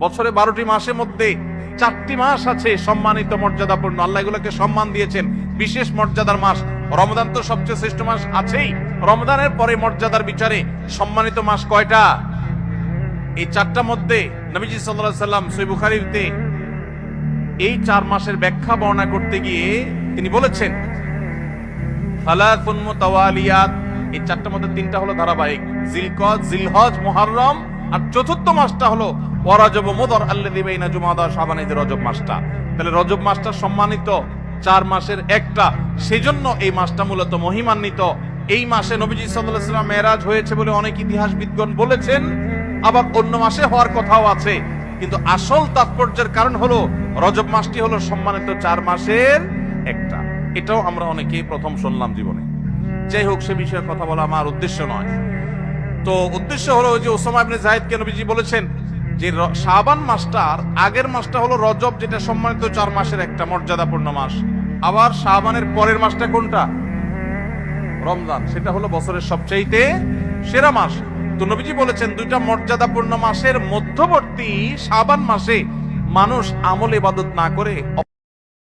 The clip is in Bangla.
বছরে 12টি মাসের মধ্যে 4টি মাস আছে সম্মানিত মর্যাদাপূর্ণ, আল্লাহ এগুলোকে সম্মান দিয়েছেন, বিশেষ মর্যাদার মাস। রমজান তো সবচেয়ে শ্রেষ্ঠ মাস আছেই, রমজানের পরে মর্যাদার বিচারে সম্মানিত মাস কয়টা? এই 4টার মধ্যে নবীজি সাল্লাল্লাহু আলাইহি সাল্লাম সহিহ বুখারীতে এই 4 মাসের ব্যাখ্যা বর্ণনা করতে গিয়ে তিনি বলেছেন সালাতুন মুতাওয়ালিয়াত, এই 4টার মধ্যে 3টা হলো ধারাবাহিক, জিলকদ, জিলহজ, মুহররম, আর চতুর্থ মাসটা হলো ওয়ারাজব মুদর আল্লাযী বাইনা জুমাদা শাবান, এই যে রজব মাসটা। তাহলে রজব মাসটা সম্মানিত 4 মাসের একটা, সেজন্য এই মাসটা মূলত মহিমান্বিত। এই মাসে নবীজি সাল্লাল্লাহু আলাইহি ওয়াসাল্লাম মেরাজ হয়েছে বলে অনেক ইতিহাসবিদগণ বলেছেন, আবার অন্য মাসে হওয়ার কথাও আছে, কিন্তু আসল তাৎপর্যের কারণ হলো রজব মাসটি হলো সম্মানিত 4 মাসের একটা। এটাও আমরা অনেকেই প্রথম শুনলাম জীবনে। যাই হোক, সে বিষয়ে কথা বলা আমার উদ্দেশ্য নয়। তো উদ্দেশ্য হলো যে ওসামা ইবনে যায়েদকে নবীজি বলেছেন যে শাবান মাসটার আগের মাসটা হলো রজব, যেটা সম্মানিত 4 মাসের একটা মর্যাদাপূর্ণ মাস। আবার শাবানের পরের মাসটা কোনটা? রমজান, সেটা হলো বছরের সবচাইতে সেরা মাস। তো নবীজি বলেছেন 2টা মর্যাদাপূর্ণ মাসের মধ্যবর্তী শাবান মাসে মানুষ আমল ইবাদত না করে